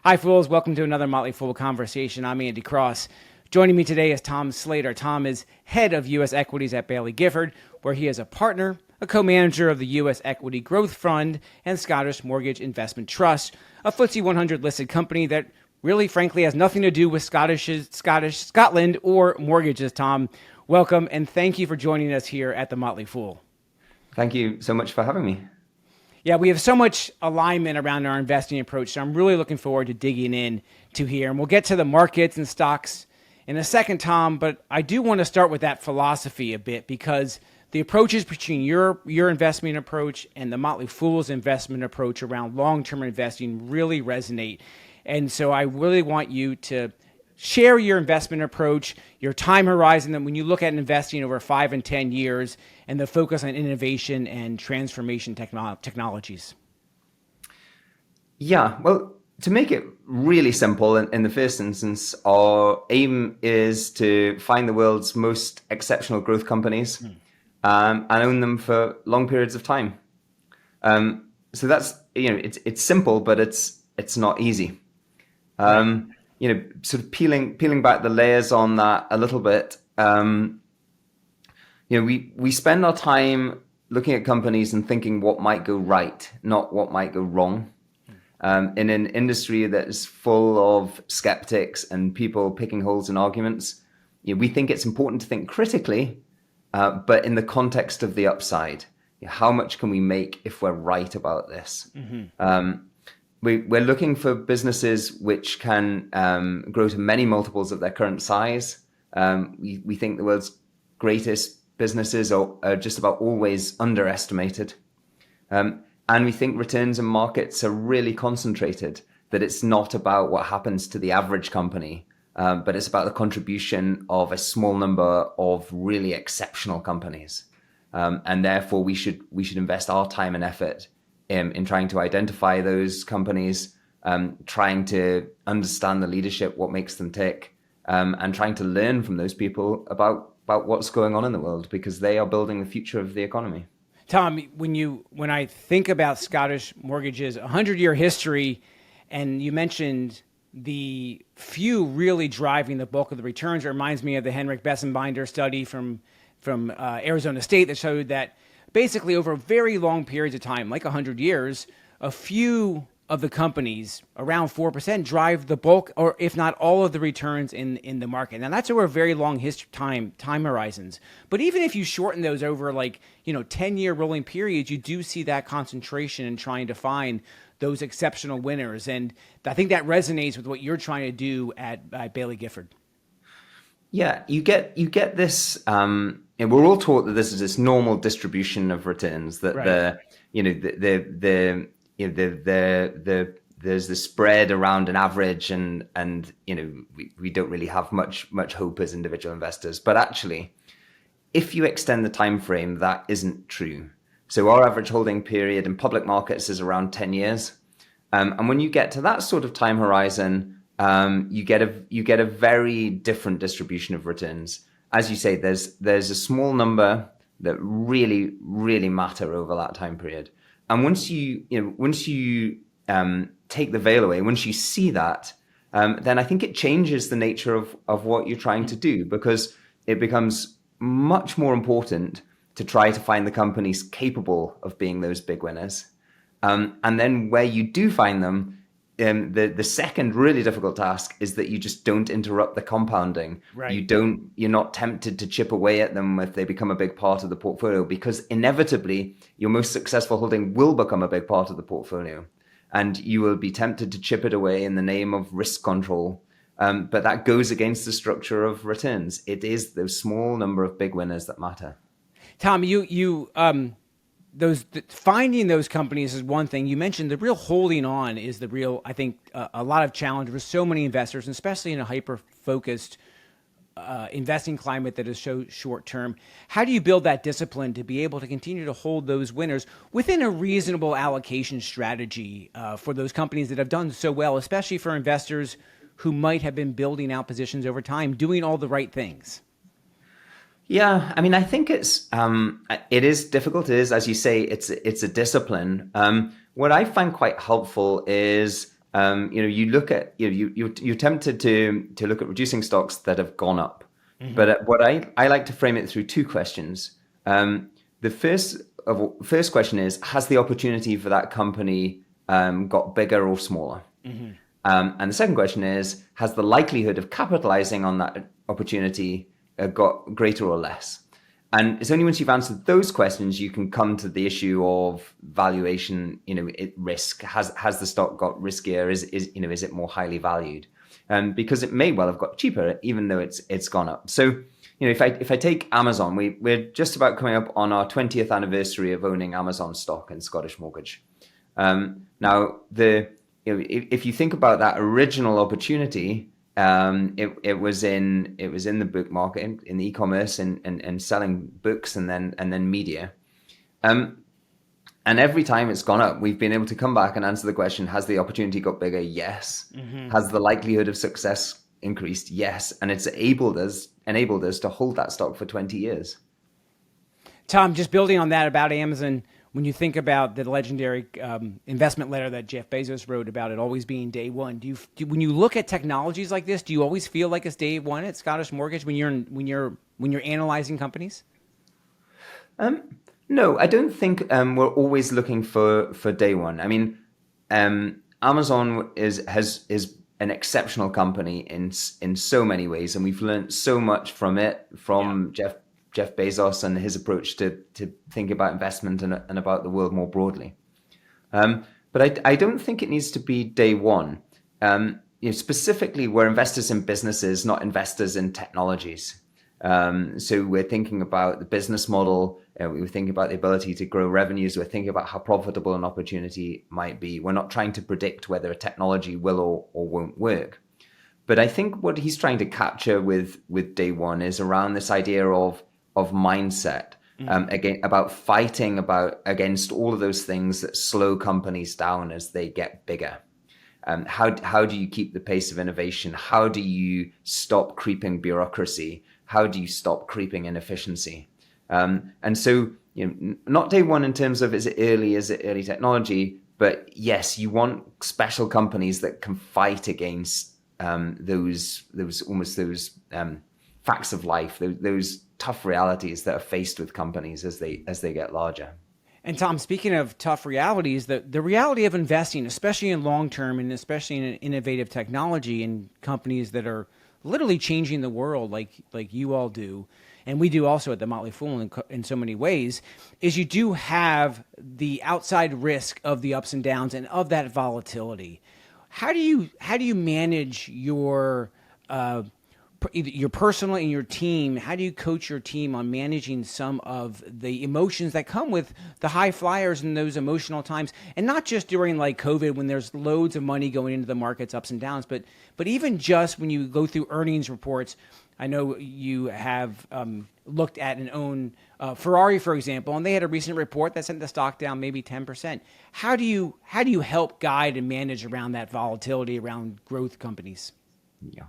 Hi, fools. Welcome to another Motley Fool conversation. I'm Andy Cross. Joining me today is Tom Slater. Tom is head of U.S. equities at Baillie Gifford, where he is a partner, a co-manager of the U.S. Equity Growth Fund and Scottish Mortgage Investment Trust, a FTSE 100 listed company that really, frankly, has nothing to do with Scotland or mortgages. Tom, welcome, and thank you for joining us here at the Motley Fool. Thank you so much for having me. Yeah, we have so much alignment around our investing approach, so I'm really looking forward to digging in to here. And we'll get to the markets and stocks in a second, Tom, but I do want to start with that philosophy a bit because the approaches between your investment approach and the Motley Fool's investment approach around long-term investing really resonate. And so I really want you to share your investment approach, your time horizon, and when you look at investing over 5 and 10 years, and the focus on innovation and transformation technologies. Yeah, well, to make it really simple, in the first instance, our aim is to find the world's most exceptional growth companies and own them for long periods of time. So that's, it's simple, but it's not easy. Sort of peeling back the layers on that a little bit. We spend our time looking at companies and thinking what might go right, not what might go wrong. In an industry that is full of skeptics and people picking holes in arguments, we think it's important to think critically, but in the context of the upside. How much can we make if we're right about this? We're looking for businesses which can grow to many multiples of their current size. We think the world's greatest businesses are just about always underestimated. And we think returns in markets are really concentrated, that it's not about what happens to the average company, but it's about the contribution of a small number of really exceptional companies. And therefore, we should invest our time and effort in trying to identify those companies, trying to understand the leadership, what makes them tick, and trying to learn from those people about what's going on in the world, because they are building the future of the economy. Tom, when I think about Scottish mortgages, 100-year history, and you mentioned the few really driving the bulk of the returns, it reminds me of the Henrik Bessenbinder study from Arizona State that showed that basically over very long periods of time, like 100 years, a few of the companies, around 4%, drive the bulk, or if not all of the returns in the market. Now that's over very long time horizons. But even if you shorten those over 10-year rolling periods, you do see that concentration in trying to find those exceptional winners. And I think that resonates with what you're trying to do at Baillie Gifford. Yeah, you get this. We're all taught that this is this normal distribution of returns. That right. There's the spread around an average, and we don't really have much hope as individual investors. But actually, if you extend the time frame, that isn't true. So our average holding period in public markets is around 10 years, and when you get to that sort of time horizon, you get a very different distribution of returns. As you say, there's a small number that really matter over that time period. And once you take the veil away, once you see that, then I think it changes the nature of what you're trying to do, because it becomes much more important to try to find the companies capable of being those big winners. And then where you do find them, the second really difficult task is that you just don't interrupt the compounding. Right. You're not tempted to chip away at them if they become a big part of the portfolio, because inevitably your most successful holding will become a big part of the portfolio, and you will be tempted to chip it away in the name of risk control. But that goes against the structure of returns. It is those small number of big winners that matter. Tom, finding those companies is one thing. You mentioned the real holding on is the real, I think, a lot of challenge for so many investors, and especially in a hyper-focused investing climate that is so short-term. How do you build that discipline to be able to continue to hold those winners within a reasonable allocation strategy for those companies that have done so well, especially for investors who might have been building out positions over time, doing all the right things? Yeah, I mean, I think it is difficult. It is, as you say, it's a discipline. What I find quite helpful is You look at you're tempted to look at reducing stocks that have gone up. But what I like to frame it through two questions. The first question is, has the opportunity for that company got bigger or smaller? And the second question is, has the likelihood of capitalizing on that opportunity got greater or less? And it's only once you've answered those questions you can come to the issue of valuation. Risk. Has the stock got riskier? Is it more highly valued? Because it may well have got cheaper, even though it's gone up. So, if I take Amazon, we're just about coming up on our 20th anniversary of owning Amazon stock in Scottish Mortgage. Now, if you think about that original opportunity, it was in the book market, in the e-commerce, and selling books and then media. And every time it's gone up, we've been able to come back and answer the question: has the opportunity got bigger? Yes. Has the likelihood of success increased? Yes. And it's enabled us to hold that stock for 20 years. Tom, just building on that about Amazon, when you think about the legendary investment letter that Jeff Bezos wrote about it always being day one, when you look at technologies like this, do you always feel like it's day one at Scottish Mortgage when you're analyzing companies? No, I don't think we're always looking for day one. I mean, Amazon is an exceptional company in so many ways, and we've learned so much from it, Jeff Bezos and his approach to think about investment and about the world more broadly. But I don't think it needs to be day one. Specifically, we're investors in businesses, not investors in technologies. So we're thinking about the business model. We're thinking about the ability to grow revenues. We're thinking about how profitable an opportunity might be. We're not trying to predict whether a technology will or won't work. But I think what he's trying to capture with day one is around this idea of mindset, again, about fighting against all of those things that slow companies down as they get bigger. How do you keep the pace of innovation? How do you stop creeping bureaucracy? How do you stop creeping inefficiency? And so, not day one in terms of is it early technology, but yes, you want special companies that can fight against those facts of life, those tough realities that are faced with companies as they get larger. And Tom, speaking of tough realities, the reality of investing, especially in long term and especially in innovative technology in companies that are literally changing the world, like you all do, and we do also at the Motley Fool in so many ways, is you do have the outside risk of the ups and downs and of that volatility. How do you manage your personal and your team? How do you coach your team on managing some of the emotions that come with the high flyers in those emotional times, and not just during like COVID when there's loads of money going into the markets, ups and downs, but even just when you go through earnings reports? I know you have looked at and own Ferrari, for example, and they had a recent report that sent the stock down maybe 10%. How do you help guide and manage around that volatility around growth companies? Yeah,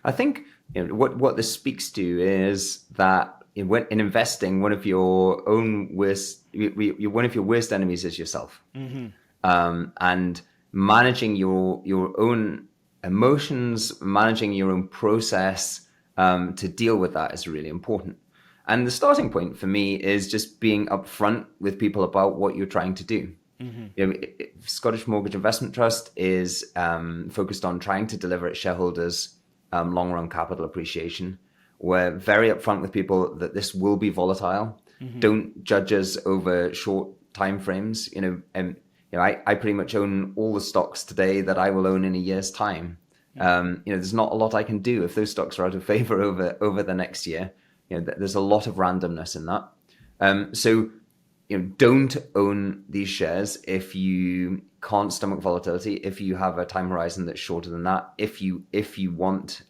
I think what this speaks to is that in investing, one of your worst enemies is yourself, and managing your own emotions, managing your own process to deal with that is really important. And the starting point for me is just being upfront with people about what you're trying to do. Scottish Mortgage Investment Trust is focused on trying to deliver its shareholders long-run capital appreciation. We're very upfront with people that this will be volatile. Don't judge us over short time frames. I pretty much own all the stocks today that I will own in a year's time. There's not a lot I can do if those stocks are out of favor over the next year. There's a lot of randomness in that. So don't own these shares if you can't stomach volatility, if you have a time horizon that's shorter than that, if you want,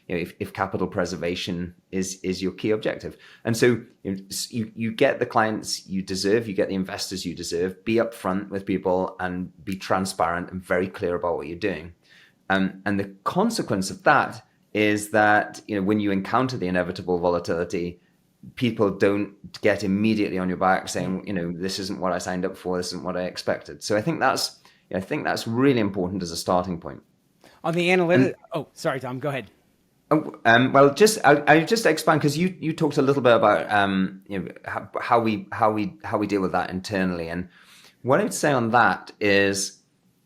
if capital preservation is your key objective. And so you get the clients you deserve, you get the investors you deserve. Be upfront with people and be transparent and very clear about what you're doing. And the consequence of that is that when you encounter the inevitable volatility, people don't get immediately on your back saying, this isn't what I signed up for, this isn't what I expected. So I think that's I think that's really important as a starting point. On the analytic, oh, sorry, Tom, go ahead. Well, I just expand because you talked a little bit about how we deal with that internally, and what I would say on that is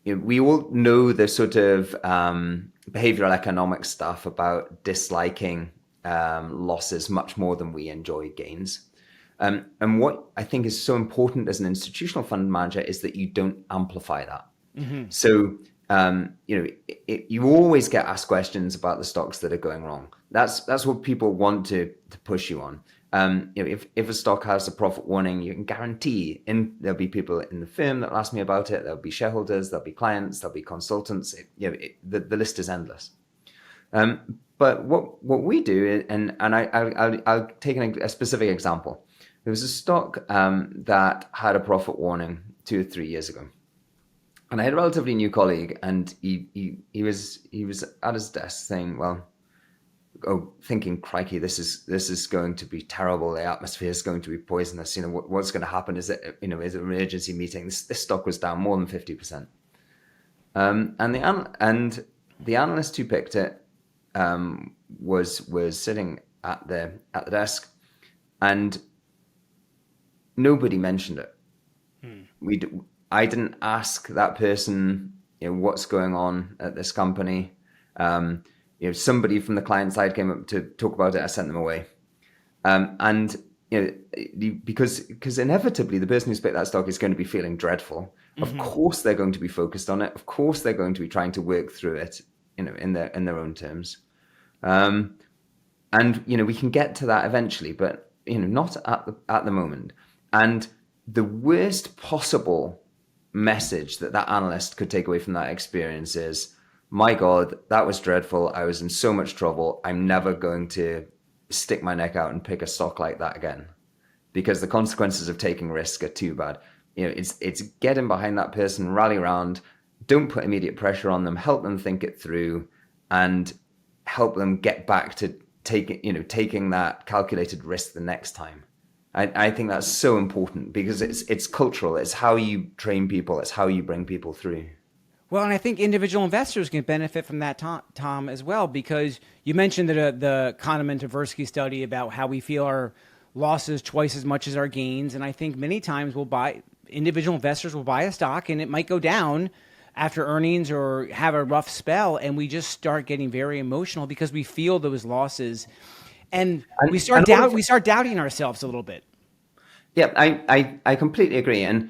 we all know the sort of behavioral economics stuff about disliking losses much more than we enjoy gains. And what I think is so important as an institutional fund manager is that you don't amplify that. Mm-hmm. So, you always get asked questions about the stocks that are going wrong. That's what people want to push you on. If a stock has a profit warning, you can guarantee there'll be people in the firm that will ask me about it. There'll be shareholders, there'll be clients, there'll be consultants. The list is endless. But what we do, and I'll take a specific example. There was a stock that had a profit warning 2 or 3 years ago. And I had a relatively new colleague, and he was at his desk saying, thinking, crikey, this is going to be terrible. The atmosphere is going to be poisonous. What's going to happen? Is it an emergency meeting? This stock was down more than 50%. And the analyst who picked it was sitting at the desk, and nobody mentioned it. I didn't ask that person, what's going on at this company. Somebody from the client side came up to talk about it. I sent them away. Because inevitably the person who's picked that stock is going to be feeling dreadful. Mm-hmm. Of course they're going to be focused on it. Of course they're going to be trying to work through it, in their own terms. And we can get to that eventually, but not at the moment. And the worst possible message that analyst could take away from that experience is, my God, that was dreadful. I was in so much trouble. I'm never going to stick my neck out and pick a stock like that again, because the consequences of taking risk are too bad. It's getting behind that person, rally around, don't put immediate pressure on them, help them think it through, and help them get back to taking that calculated risk the next time. I think that's so important, because it's cultural. It's how you train people. It's how you bring people through. Well, and I think individual investors can benefit from that, Tom, as well, because you mentioned the Kahneman Tversky study about how we feel our losses twice as much as our gains. And I think many times individual investors will buy a stock and it might go down after earnings or have a rough spell, and we just start getting very emotional because we feel those losses. And we start doubting ourselves a little bit. Yeah, I completely agree. And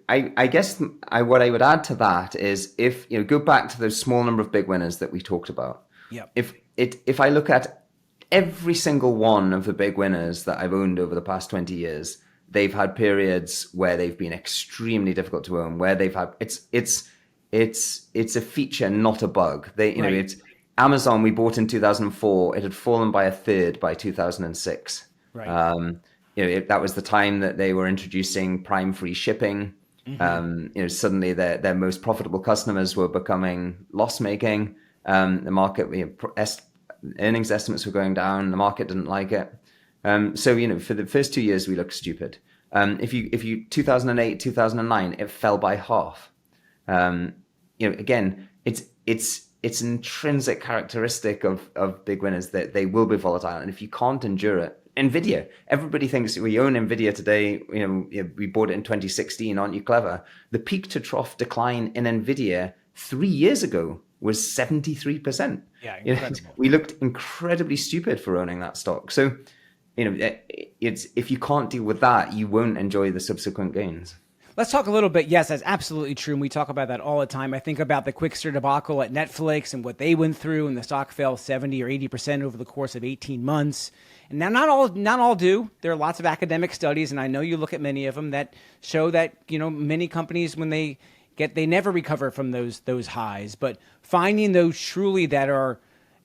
I guess what I would add to that is, if go back to those small number of big winners that we talked about. Yeah. If I look at every single one of the big winners that I've owned over the past 20 years, they've had periods where they've been extremely difficult to own, where they've had it's a feature, not a bug. It's Amazon we bought in 2004. It had fallen by a third by 2006. Right. That was the time that they were introducing Prime free shipping. Mm-hmm. Suddenly their most profitable customers were becoming loss making. The market, earnings estimates were going down. The market didn't like it. So for the first 2 years we looked stupid. If you 2008, 2009, it fell by half. Again, it's an intrinsic characteristic of big winners that they will be volatile, and if you can't endure it. Nvidia, everybody thinks we own Nvidia today. We bought it in 2016. Aren't you clever? The peak to trough decline in Nvidia 3 years ago was 73%. Yeah, incredible. We looked incredibly stupid for owning that stock. So, it's if you can't deal with that, you won't enjoy the subsequent gains. Let's talk a little bit. Yes, that's absolutely true. And we talk about that all the time. I think about the Quickster debacle at Netflix and what they went through, and the stock fell 70 or 80% over the course of 18 months. And now not all do. There are lots of academic studies, and I know you look at many of them that show that, many companies, when they never recover from those highs. But finding those truly that are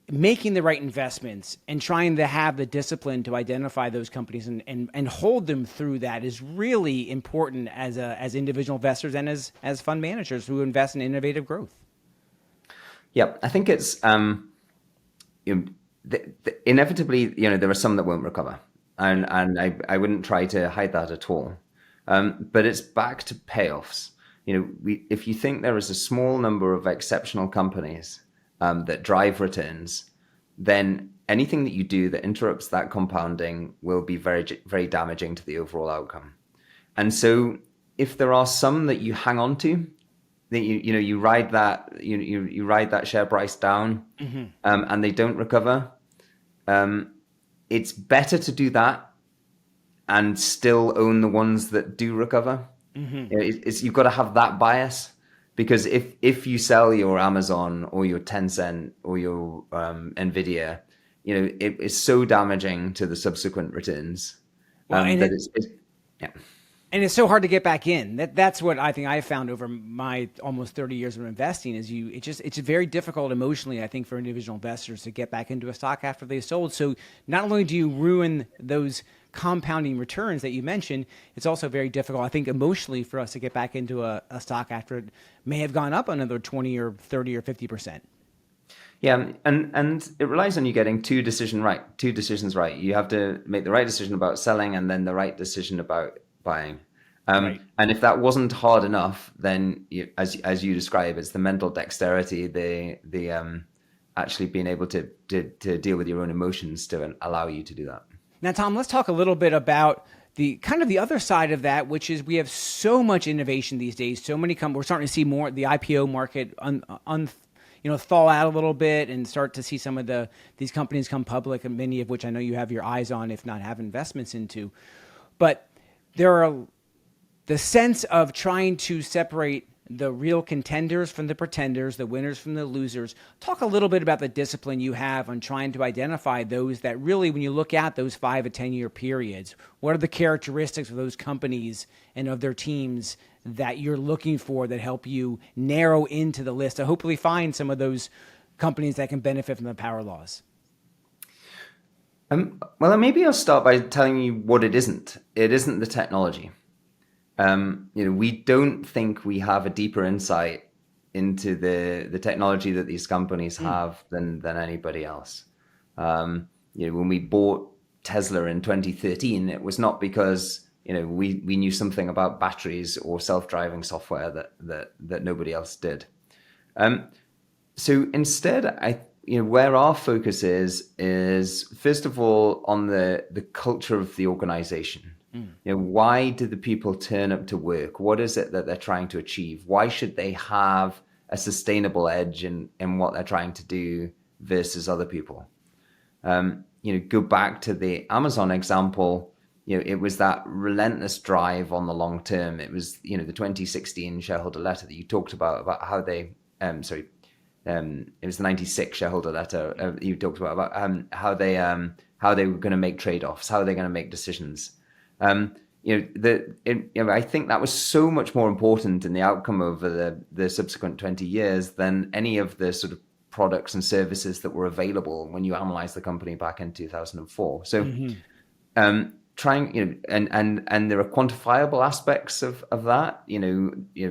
making the right investments and trying to have the discipline to identify those companies and hold them through that is really important as individual investors and as fund managers who invest in innovative growth. Yeah, I think it's inevitably, there are some that won't recover, and I wouldn't try to hide that at all. But it's back to payoffs. if you think there is a small number of exceptional companies that drive returns, then anything that you do that interrupts that compounding will be very, very damaging to the overall outcome. And so if there are some that you hang on to, that you ride that share price down, and they don't recover, it's better to do that and still own the ones that do recover. You've got to have that bias, because if you sell your Amazon or your Tencent or your Nvidia, it is so damaging to the subsequent returns. And it's so hard to get back in. That's what I think I found over my almost 30 years of investing is it's very difficult emotionally, I think, for individual investors to get back into a stock after they sold. So not only do you ruin those compounding returns that you mentioned, it's also very difficult, I think, emotionally for us to get back into a stock after it may have gone up another 20 or 30 or 50%. Yeah, and it relies on you getting two decisions right. You have to make the right decision about selling and then the right decision about buying. Right. And if that wasn't hard enough, then as you describe, it's the mental dexterity, the actually being able to deal with your own emotions to allow you to do that. Now, Tom, let's talk a little bit about the kind of the other side of that, which is we have so much innovation these days. So many we're starting to see more the IPO market thaw out a little bit and start to see some of these companies come public, and many of which I know you have your eyes on, if not have investments into. But there are the sense of trying to separate the real contenders from the pretenders, the winners from the losers. Talk a little bit about the discipline you have on trying to identify those that really, when you look at those 5 to 10 year periods, what are the characteristics of those companies and of their teams that you're looking for that help you narrow into the list to hopefully find some of those companies that can benefit from the power laws? Well, maybe I'll start by telling you what it isn't. It isn't the technology. We don't think we have a deeper insight into the technology that these companies have than anybody else. When we bought Tesla in 2013, it was not because we knew something about batteries or self-driving software that nobody else did. So instead, where our focus is first of all on the culture of the organization. Why do the people turn up to work? What is it that they're trying to achieve? Why should they have a sustainable edge in what they're trying to do versus other people? Go back to the Amazon example. It was that relentless drive on the long term. It was, the 2016 shareholder letter that you talked about how they, it was the 96 shareholder letter you talked about how they were going to make trade-offs, how they're going to make decisions. I think that was so much more important in the outcome over the subsequent 20 years than any of the sort of products and services that were available when you analyze the company back in 2004. So, trying, and there are quantifiable aspects of that.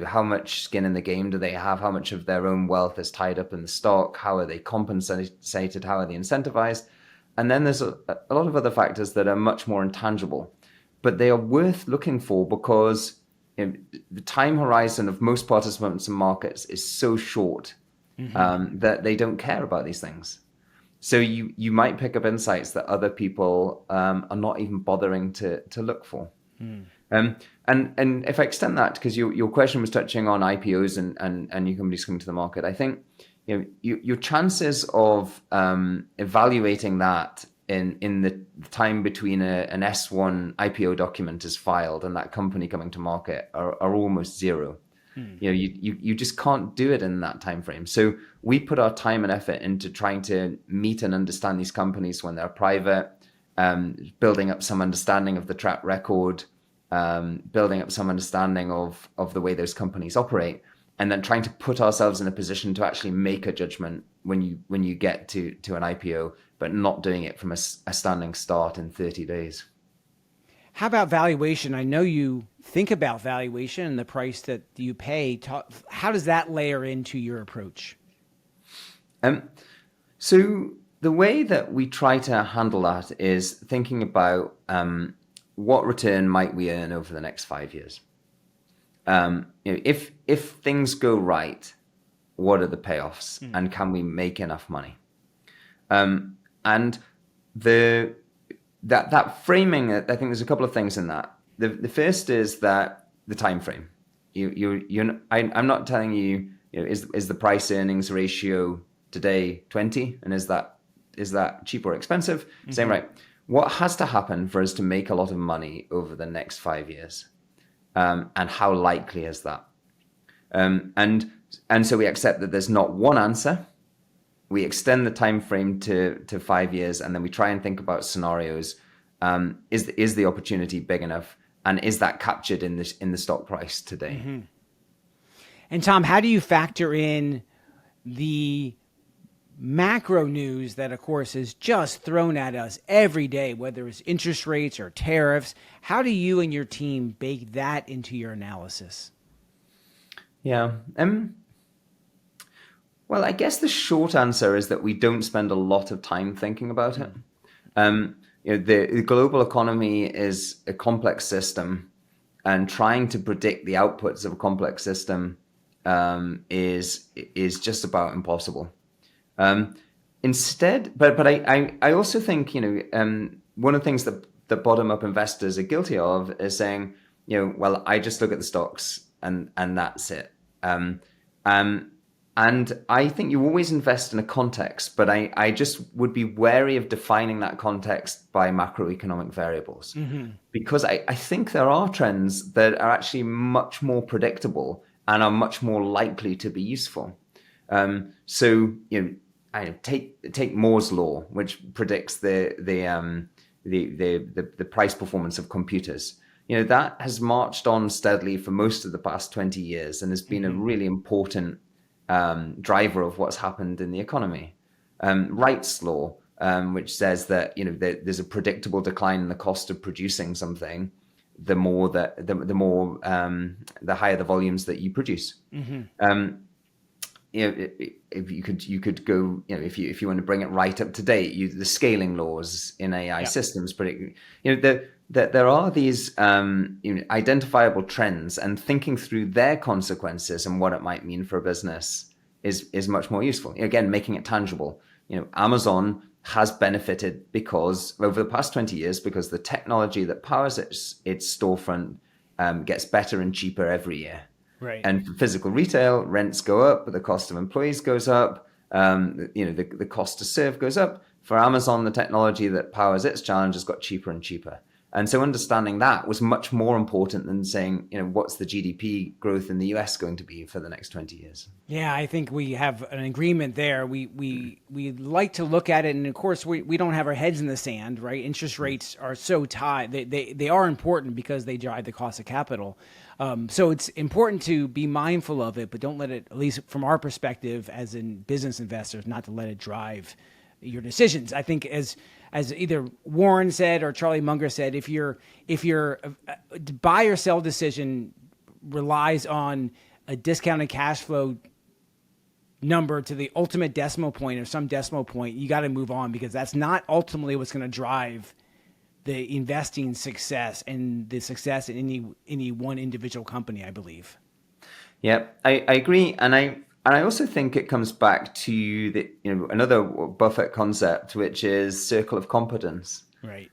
How much skin in the game do they have? How much of their own wealth is tied up in the stock? How are they compensated? How are they incentivized? And then there's a lot of other factors that are much more intangible. But they are worth looking for because the time horizon of most participants in markets is so short that they don't care about these things. So you might pick up insights that other people are not even bothering to look for. And if I extend that, because your question was touching on IPOs and new companies coming to the market, I think your chances of evaluating that in the time between an S1 IPO document is filed and that company coming to market are almost zero. You just can't do it in that time frame. So we put our time and effort into trying to meet and understand these companies when they're private, building up some understanding of the track record, building up some understanding of the way those companies operate, and then trying to put ourselves in a position to actually make a judgment when you get to an IPO, but not doing it from a standing start in 30 days. How about valuation? I know you think about valuation and the price that you pay. How does that layer into your approach? So the way that we try to handle that is thinking about what return might we earn over the next 5 years. if things go right, what are the payoffs, and can we make enough money? And that framing, I think there's a couple of things in that. The first is that the time frame. I'm not telling you, is the price earnings ratio today 20, and is that cheap or expensive? Saying, right, what has to happen for us to make a lot of money over the next 5 years, and how likely is that? And so we accept that there's not one answer. We extend the time frame to 5 years, and then we try and think about scenarios. Is the opportunity big enough, and is that captured in the stock price today? Mm-hmm. And Tom, how do you factor in the macro news that, of course, is just thrown at us every day, whether it's interest rates or tariffs? How do you and your team bake that into your analysis? Yeah. Well, I guess the short answer is that we don't spend a lot of time thinking about it. The global economy is a complex system, and trying to predict the outputs of a complex system is just about impossible. Instead, but I also think one of the things that bottom up investors are guilty of is saying, well, I just look at the stocks and that's it. And I think you always invest in a context, but I just would be wary of defining that context by macroeconomic variables, because I think there are trends that are actually much more predictable and are much more likely to be useful. So take Moore's law, which predicts the price performance of computers. That has marched on steadily for most of the past 20 years and has been a really important driver of what's happened in the economy. Wright's law, which says that there's a predictable decline in the cost of producing something, the higher the volumes that you produce. If you could go, if you want to bring it right up to date, the scaling laws in AI systems predict, that there are these identifiable trends, and thinking through their consequences and what it might mean for a business is much more useful. Again, making it tangible. Amazon has benefited because over the past 20 years, because the technology that powers its storefront gets better and cheaper every year. Right. And for physical retail, rents go up, but the cost of employees goes up. The cost to serve goes up. For Amazon, the technology that powers its challenges got cheaper and cheaper. And so understanding that was much more important than saying, what's the GDP growth in the US going to be for the next 20 years? Yeah, I think we have an agreement there. We like to look at it, and of course we don't have our heads in the sand, right? Interest rates are so tied. They are important because they drive the cost of capital. So it's important to be mindful of it, but don't let it, at least from our perspective as in business investors, not to let it drive your decisions. I think as either Warren said or Charlie Munger said, if your buy or sell decision relies on a discounted cash flow number to the ultimate decimal point or some decimal point, you got to move on, because that's not ultimately what's going to drive the investing success and the success in any one individual company, I believe. Yeah, I agree, and I also think it comes back to the another Buffett concept, which is circle of competence. Right.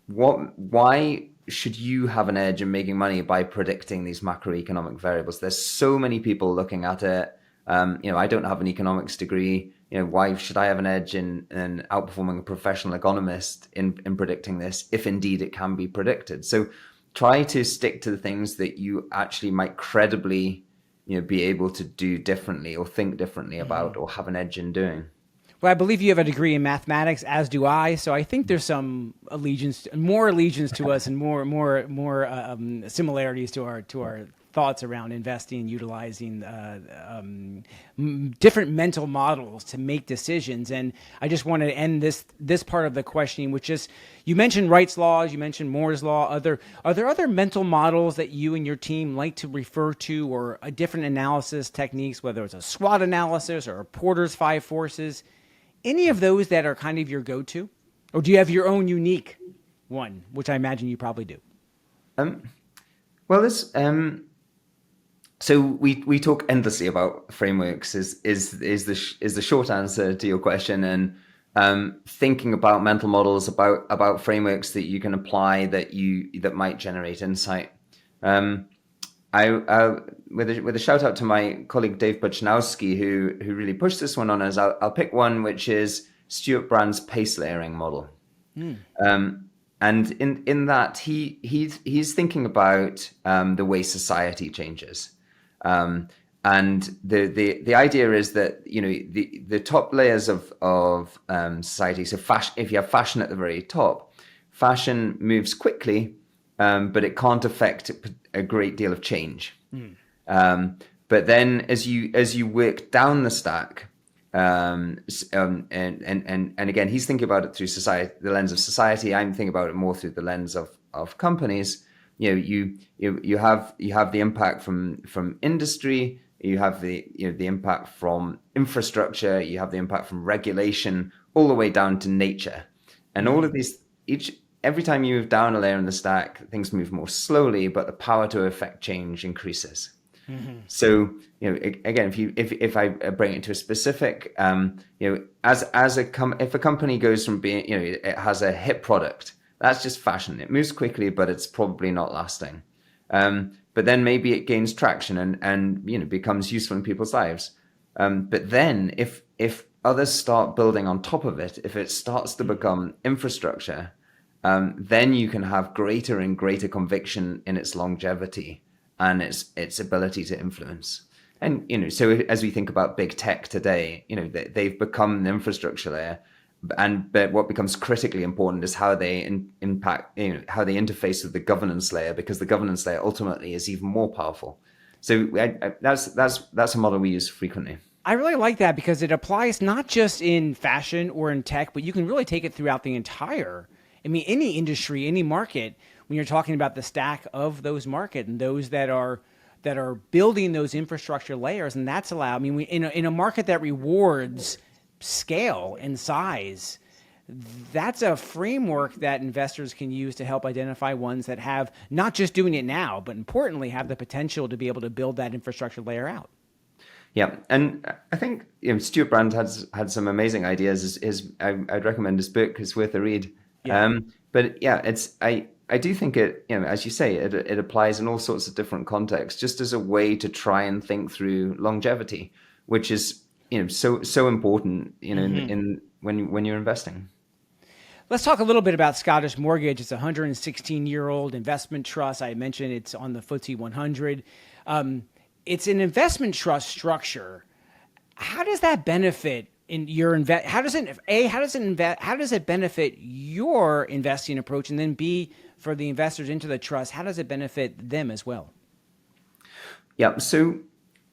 Why should you have an edge in making money by predicting these macroeconomic variables? There's so many people looking at it. I don't have an economics degree. Why should I have an edge in outperforming a professional economist in predicting this, if indeed it can be predicted? So try to stick to the things that you actually might credibly be able to do differently or think differently about or have an edge in doing. Well, I believe you have a degree in mathematics, as do I. So I think there's some more allegiance to us, and more similarities to our thoughts around investing and utilizing different mental models to make decisions. And I just want to end this part of the questioning, which is, you mentioned Wright's laws, you mentioned Moore's law. Are there other mental models that you and your team like to refer to, or a different analysis techniques, whether it's a SWOT analysis or a Porter's 5 forces? Any of those that are kind of your go-to? Or do you have your own unique one, which I imagine you probably do? Well, so we talk endlessly about frameworks. Is the short answer to your question, and thinking about mental models, about frameworks that you can apply that might generate insight. I with a shout out to my colleague Dave Buchnowski, who really pushed this one on us. I'll pick one which is Stuart Brand's pace layering model. And in that he's thinking about the way society changes, and the idea is that the top layers of society. So if you have fashion at the very top, fashion moves quickly, but it can't affect a great deal of change. But then as you work down the stack. And again, he's thinking about it through society, the lens of society. I'm thinking about it more through the lens of companies. You have the impact from industry. You have the impact from infrastructure. You have the impact from regulation, all the way down to nature. And all of these, every time you move down a layer in the stack, things move more slowly, but the power to affect change increases. So again, if I bring it to a specific, if a company goes from being, it has a hit product, that's just fashion. It moves quickly, but it's probably not lasting. But then maybe it gains traction and becomes useful in people's lives. But then if others start building on top of it, if it starts to become infrastructure, then you can have greater and greater conviction in its longevity and its ability to influence. And so as we think about big tech today, they've become an infrastructure layer, but what becomes critically important is how they impact, how they interface with the governance layer, because the governance layer ultimately is even more powerful. So that's a model we use frequently. I really like that because it applies not just in fashion or in tech, but you can really take it throughout the entire, any industry, any market, when you're talking about the stack of those market and those that are building those infrastructure layers. And that's allowed, in a market that rewards scale and size, that's a framework that investors can use to help identify ones that have not just doing it now, but importantly have the potential to be able to build that infrastructure layer out. Yeah, and I think Stuart Brand had some amazing ideas. I'd recommend his book. It's worth a read. Yeah. But yeah, I do think it, as you say, it applies in all sorts of different contexts, just as a way to try and think through longevity, which is so important in when you're investing. Let's talk a little bit about Scottish Mortgage. It's a 116-year-old investment trust. I mentioned it's on the FTSE 100. It's an investment trust structure. How does that benefit in your How does it benefit your investing approach, and then B, for the investors into the trust, how does it benefit them as well? Yeah. So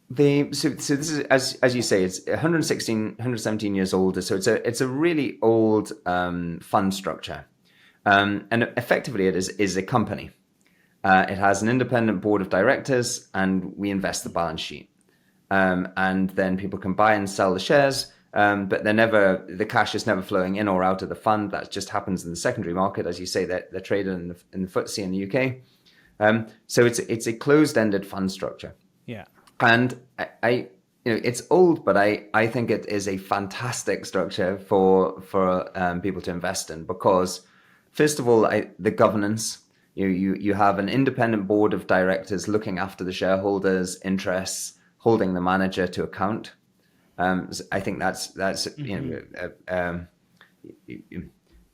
this is as you say, it's 117 years old. So it's a really old fund structure, and effectively it is a company. It has an independent board of directors, and we invest the balance sheet. And then people can buy and sell the shares, but the cash is never flowing in or out of the fund. That just happens in the secondary market, as you say, that they're traded in the FTSE in the UK. So it's a closed-ended fund structure. Yeah, and it's old, but I think it is a fantastic structure for people to invest in, because first of all, the governance. You have an independent board of directors looking after the shareholders' interests, holding the manager to account. I think that's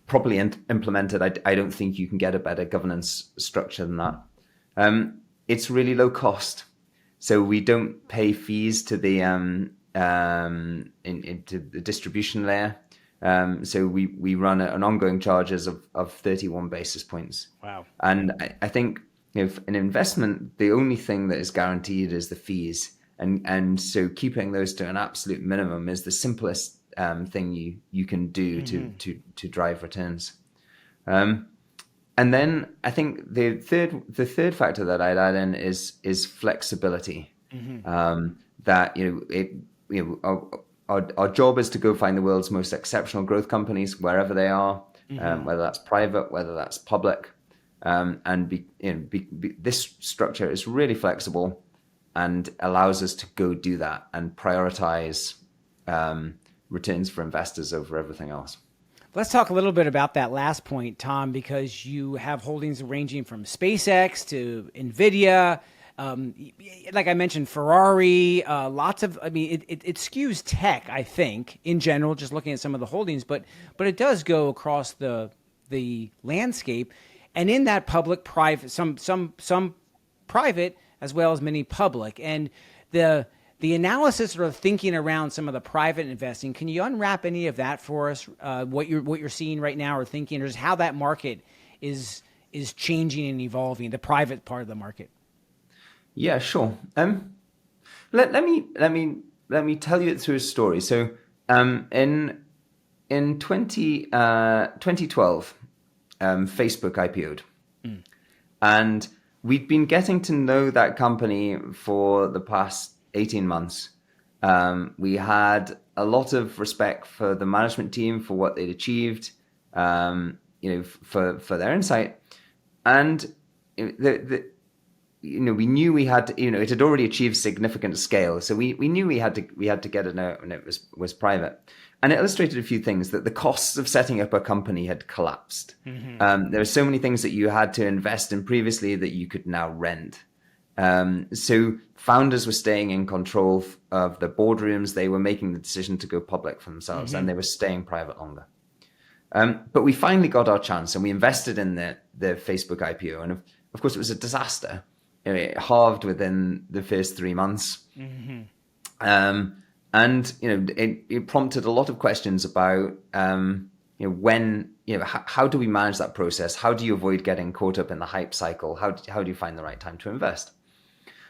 properly implemented. I don't think you can get a better governance structure than that. It's really low cost, so we don't pay fees to the into the distribution layer. So we run an ongoing charges of 31 basis points. Wow. And I think an investment, the only thing that is guaranteed is the fees. And so keeping those to an absolute minimum is the simplest thing you can do to drive returns. And then I think the third factor that I'd add in is flexibility. That our job is to go find the world's most exceptional growth companies wherever they are, whether that's private, whether that's public. This structure is really flexible and allows us to go do that and prioritize returns for investors over everything else. Let's talk a little bit about that last point, Tom, because you have holdings ranging from SpaceX to NVIDIA. Like I mentioned, Ferrari, lots of, it skews tech, I think, in general, just looking at some of the holdings, but it does go across the landscape. And in that public, private, some private, as well as many public. And the analysis or thinking around some of the private investing, can you unwrap any of that for us? What you're seeing right now or thinking, or just how that market is changing and evolving, the private part of the market? Yeah, sure. Let me tell you it through a story. So, in 2012, Facebook IPO'd, and we'd been getting to know that company for the past 18 months. We had a lot of respect for the management team for what they'd achieved, for their insight, and we knew we had to, it had already achieved significant scale. So we knew we had to get it out when it was private. And it illustrated a few things, that the costs of setting up a company had collapsed. There were so many things that you had to invest in previously that you could now rent. So founders were staying in control of the boardrooms. They were making the decision to go public for themselves, and they were staying private longer. But we finally got our chance, and we invested in the Facebook IPO. And of course, it was a disaster. It halved within the first 3 months. And it prompted a lot of questions about how do we manage that process? How do you avoid getting caught up in the hype cycle? How do you find the right time to invest?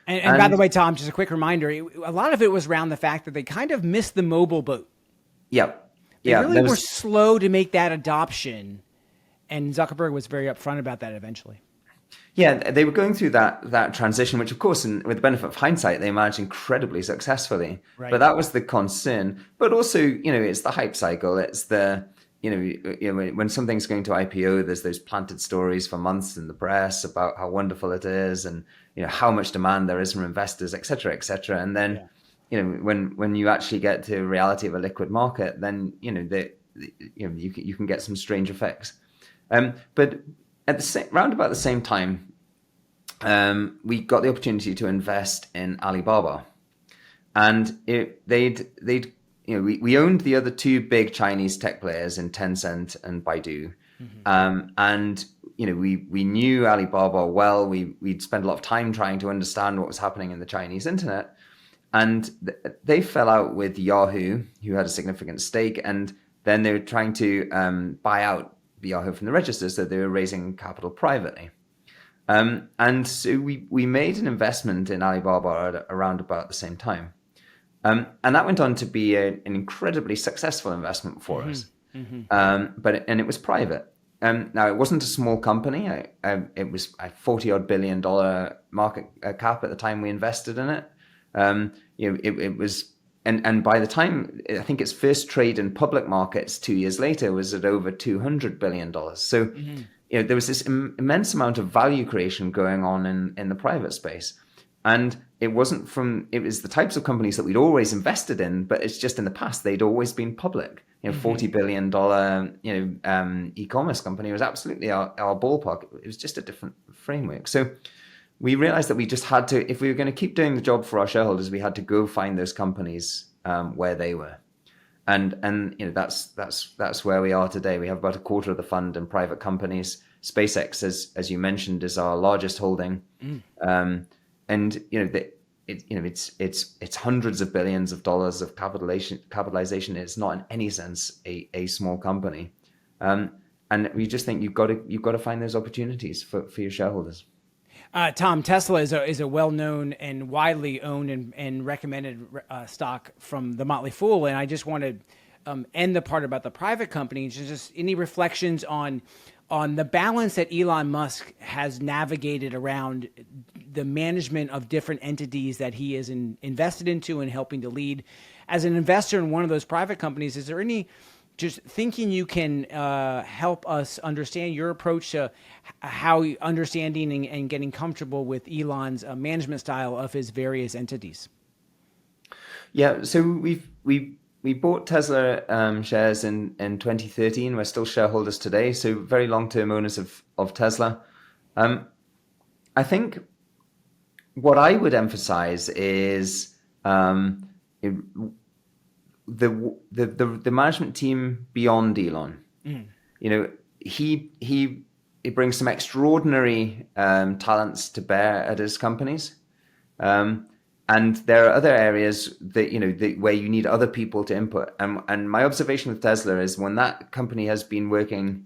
And by the way, Tom, just a quick reminder, a lot of it was around the fact that they kind of missed the mobile boat. Yeah. They really were slow to make that adoption, and Zuckerberg was very upfront about that eventually. Yeah, they were going through that transition, which of course, with the benefit of hindsight, they managed incredibly successfully. Right. But that was the concern. But also, it's the hype cycle. It's the, when something's going to IPO, there's those planted stories for months in the press about how wonderful it is and, how much demand there is from investors, et cetera, et cetera. And then, when you actually get to reality of a liquid market, then, you can get some strange effects. But at round about the same time, we got the opportunity to invest in Alibaba, and we owned the other two big Chinese tech players in Tencent and Baidu, and we knew Alibaba well. We'd spent a lot of time trying to understand what was happening in the Chinese internet, and they fell out with Yahoo, who had a significant stake, and then they were trying to buy out Yahoo from the register, so they were raising capital privately. And so we made an investment in Alibaba around about the same time. And that went on to be an incredibly successful investment for us. But it was private. Now, it wasn't a small company. It was a $40-odd billion market cap at the time we invested in it. It was... And by the time, I think its first trade in public markets 2 years later was at over $200 billion. So, there was this immense amount of value creation going on in the private space. And it was the types of companies that we'd always invested in, but it's just in the past, they'd always been public. $40 billion, e-commerce company was absolutely our ballpark. It was just a different framework. So, we realized that we just had to, if we were going to keep doing the job for our shareholders, we had to go find those companies where they were, and that's where we are today. We have about a quarter of the fund in private companies. SpaceX, as you mentioned, is our largest holding, and it's hundreds of billions of dollars of capitalization. It's not in any sense a small company, and we just think you've got to find those opportunities for your shareholders. Tom, Tesla is a well-known and widely owned and recommended stock from the Motley Fool. And I just want to end the part about the private companies. Just any reflections on the balance that Elon Musk has navigated around the management of different entities that he is invested into and helping to lead. As an investor in one of those private companies, is there any just thinking you can help us understand your approach to how understanding and getting comfortable with Elon's management style of his various entities. Yeah, so we bought Tesla shares in 2013. We're still shareholders today, so very long-term owners of Tesla. I think what I would emphasize is the management team beyond Elon. You know, he brings some extraordinary talents to bear at his companies. And there are other areas that where you need other people to input. And my observation with Tesla is when that company has been working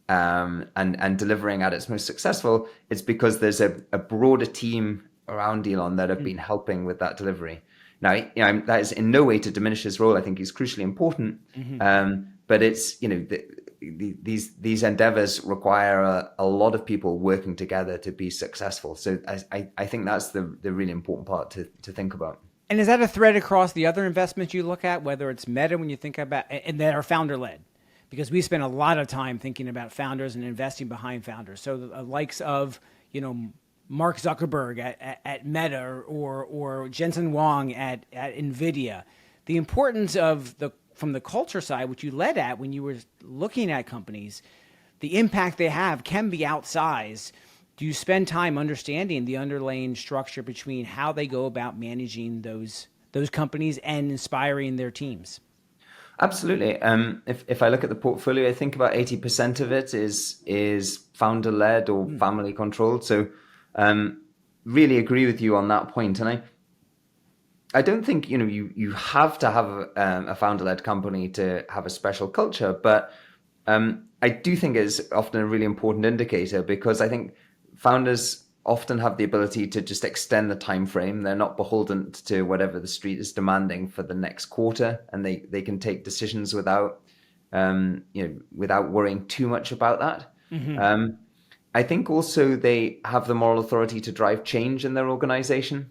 and delivering at its most successful, it's because there's a broader team around Elon that have been helping with that delivery. Now, that is in no way to diminish his role. I think he's crucially important. But it's these endeavors require a lot of people working together to be successful. So I think that's the really important part to think about. And is that a thread across the other investments you look at, whether it's Meta when you think about, and that are founder-led? Because we spend a lot of time thinking about founders and investing behind founders. So the likes of, Mark Zuckerberg at Meta or Jensen Huang at NVIDIA, the importance of from the culture side, which you led at when you were looking at companies, the impact they have can be outsized. Do you spend time understanding the underlying structure between how they go about managing those companies and inspiring their teams? Absolutely. If I look at the portfolio, I think about 80% of it is founder-led or family-controlled. So really agree with you on that point. And I don't think you have to have a founder-led company to have a special culture, but I do think it's often a really important indicator because I think founders often have the ability to just extend the time frame. They're not beholden to whatever the street is demanding for the next quarter, and they can take decisions without worrying too much about that. I think also they have the moral authority to drive change in their organization.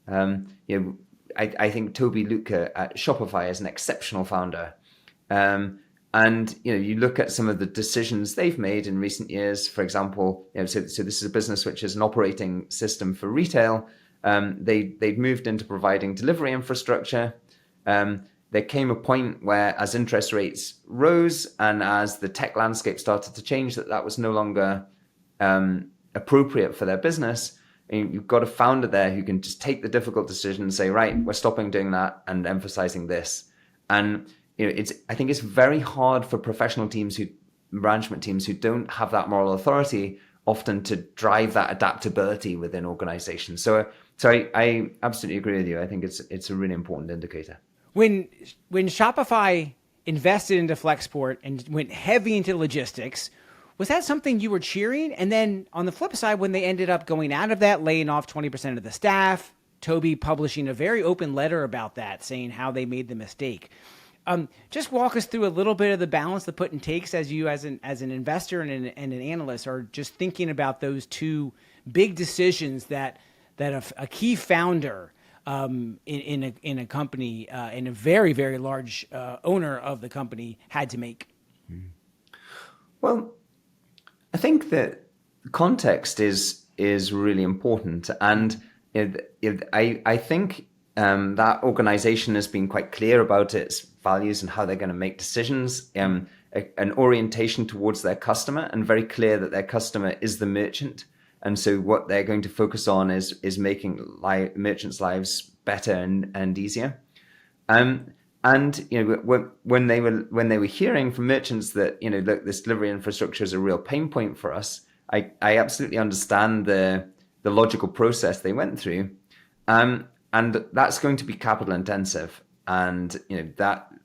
I think Toby Luca at Shopify is an exceptional founder. And you look at some of the decisions they've made in recent years. For example, so this is a business which is an operating system for retail. They've moved into providing delivery infrastructure. There came a point where, as interest rates rose and as the tech landscape started to change, that was no longer appropriate for their business. And you've got a founder there who can just take the difficult decision and say, right, we're stopping doing that and emphasizing this. And I think it's very hard for professional teams management teams who don't have that moral authority often to drive that adaptability within organizations. So I absolutely agree with you. I think it's a really important indicator. When Shopify invested into Flexport and went heavy into logistics, was that something you were cheering? And then on the flip side, when they ended up going out of that, laying off 20% of the staff, Toby publishing a very open letter about that, saying how they made the mistake. Just walk us through a little bit of the balance, the put and takes, as you as an investor and an analyst are just thinking about those two big decisions that a key founder in a company, in a very, very large owner of the company had to make. Well, I think that context is really important, and I think that organization has been quite clear about its values and how they're going to make decisions, an orientation towards their customer, and very clear that their customer is the merchant. And so what they're going to focus on is making merchants' lives better and easier. And when they were hearing from merchants that look, this delivery infrastructure is a real pain point for us, I absolutely understand the logical process they went through. And that's going to be capital intensive. And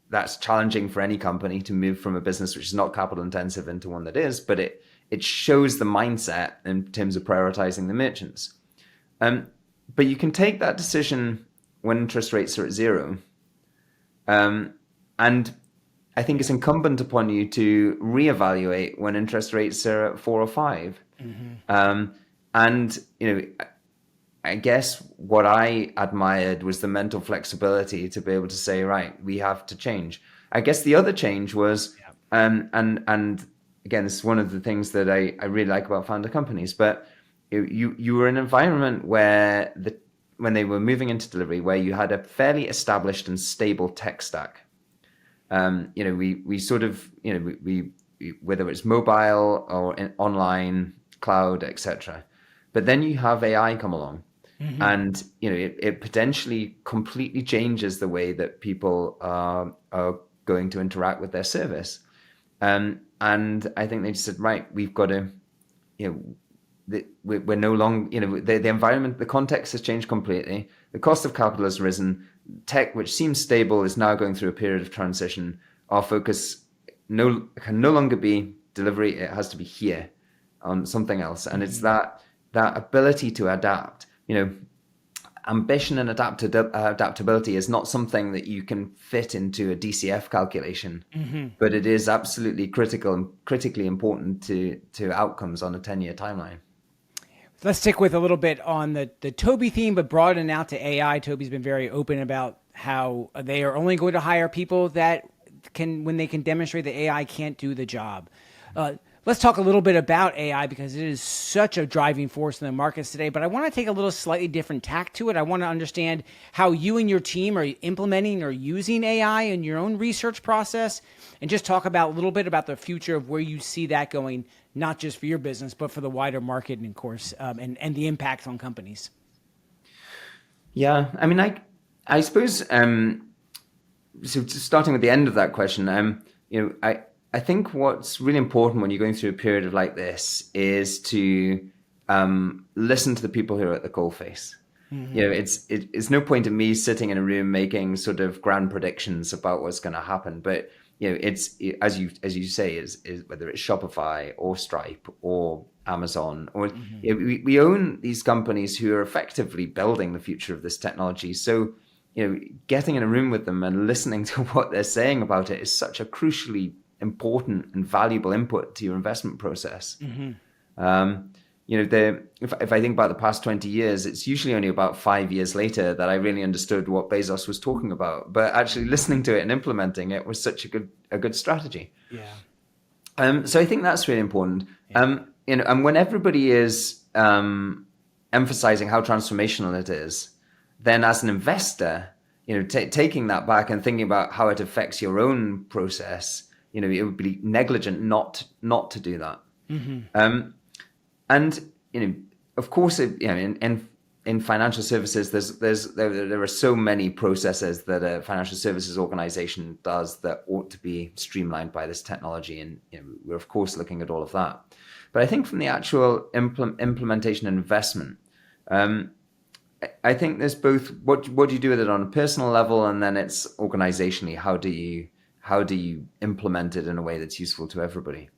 that's challenging for any company to move from a business which is not capital intensive into one that is, but it shows the mindset in terms of prioritizing the merchants. But you can take that decision when interest rates are at zero. And I think it's incumbent upon you to reevaluate when interest rates are at 4 or 5. And I guess what I admired was the mental flexibility to be able to say, right, we have to change. I guess the other change was, and again, this is one of the things that I really like about founder companies, but you were in an environment where when they were moving into delivery, where you had a fairly established and stable tech stack. We sort of, we whether it's mobile or online, cloud, etc. But then you have AI come along, and it potentially completely changes the way that people are going to interact with their service. And I think they just said, right, we've got to, we're no longer, the environment, the context has changed completely. The cost of capital has risen. Tech, which seems stable, is now going through a period of transition. Our focus can no longer be delivery. It has to be here on something else. And it's that ability to adapt. Ambition and adaptability is not something that you can fit into a DCF calculation, but it is absolutely critical and critically important to outcomes on a 10-year timeline. Let's stick with a little bit on the Toby theme, but broaden out to AI. Toby's been very open about how they are only going to hire people that when they can demonstrate that AI can't do the job. Let's talk a little bit about AI because it is such a driving force in the markets today, but I want to take a little slightly different tack to it. I want to understand how you and your team are implementing or using AI in your own research process, and just talk about a little bit about the future of where you see that going, not just for your business, but for the wider market and, of course, and the impact on companies. Yeah, I mean, I suppose, so starting with the end of that question, I think what's really important when you're going through a period of like this is to listen to the people who are at the coalface. It's no point in me sitting in a room making sort of grand predictions about what's going to happen, but it's as you say is whether it's Shopify or Stripe or Amazon or we own these companies who are effectively building the future of this technology. So getting in a room with them and listening to what they're saying about it is such a crucially important and valuable input to your investment process. If I think about the past 20 years, it's usually only about 5 years later that I really understood what Bezos was talking about. But actually listening to it and implementing it was such a good strategy. Yeah. So I think that's really important. Yeah. And when everybody is emphasizing how transformational it is, then as an investor, taking that back and thinking about how it affects your own process, it would be negligent not to do that. And of course, in financial services, there are so many processes that a financial services organization does that ought to be streamlined by this technology, and we're of course looking at all of that. But I think from the actual implementation and investment, I think there's both what do you do with it on a personal level, and then it's organizationally how do you implement it in a way that's useful to everybody.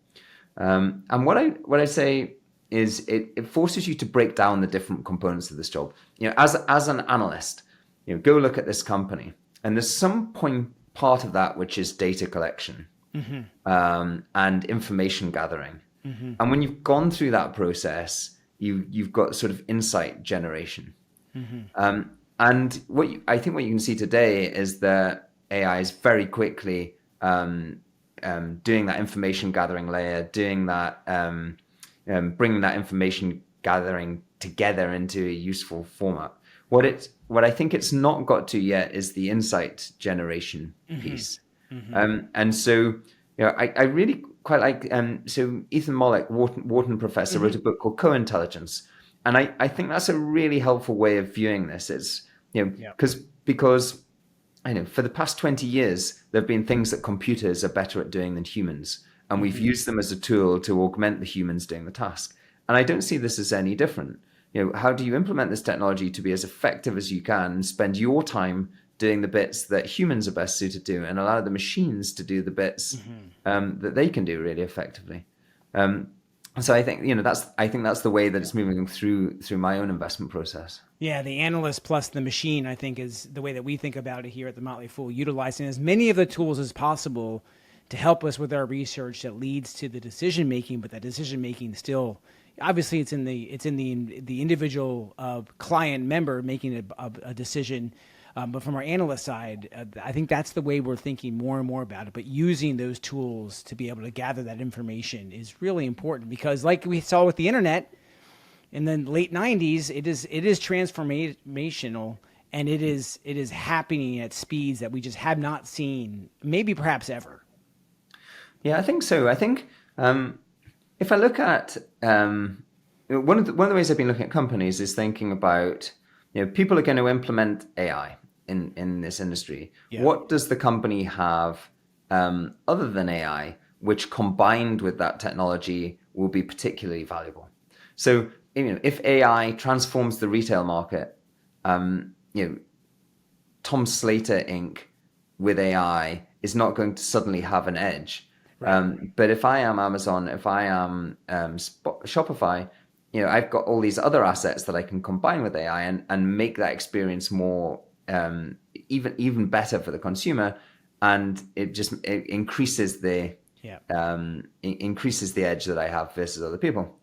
And what I say is it forces you to break down the different components of this job. As an analyst, go look at this company, and there's some part of that which is data collection and information gathering. And when you've gone through that process, you've got sort of insight generation. And I think what you can see today is that AI is very quickly doing that information gathering layer, doing that. Bringing that information gathering together into a useful format. What I think it's not got to yet is the insight generation piece. And so, I really quite like. So Ethan Mollick, Wharton professor, wrote a book called Co-Intelligence, and I think that's a really helpful way of viewing this. It's because I know for the past 20 years there have been things that computers are better at doing than humans. And we've used them as a tool to augment the humans doing the task. And I don't see this as any different. How do you implement this technology to be as effective as you can and spend your time doing the bits that humans are best suited to and allow the machines to do the bits that they can do really effectively? So I think, that's the way that it's moving through my own investment process. Yeah, the analyst plus the machine, I think, is the way that we think about it here at the Motley Fool, utilizing as many of the tools as possible to help us with our research that leads to the decision making, but that decision making still, obviously, it's in the individual client member making a decision. But from our analyst side, I think that's the way we're thinking more and more about it. But using those tools to be able to gather that information is really important because, like we saw with the internet in the late '90s, it is transformational, and it is happening at speeds that we just have not seen, maybe perhaps ever. Yeah, I think so. I think if I look at one of the ways I've been looking at companies is thinking about, people are going to implement AI in this industry. Yeah. What does the company have other than AI, which combined with that technology will be particularly valuable? So, if AI transforms the retail market, Tom Slater Inc. with AI is not going to suddenly have an edge. Right. But if I am Amazon, if I am Shopify, I've got all these other assets that I can combine with AI and make that experience more even better for the consumer, and it increases the increases the edge that I have versus other people.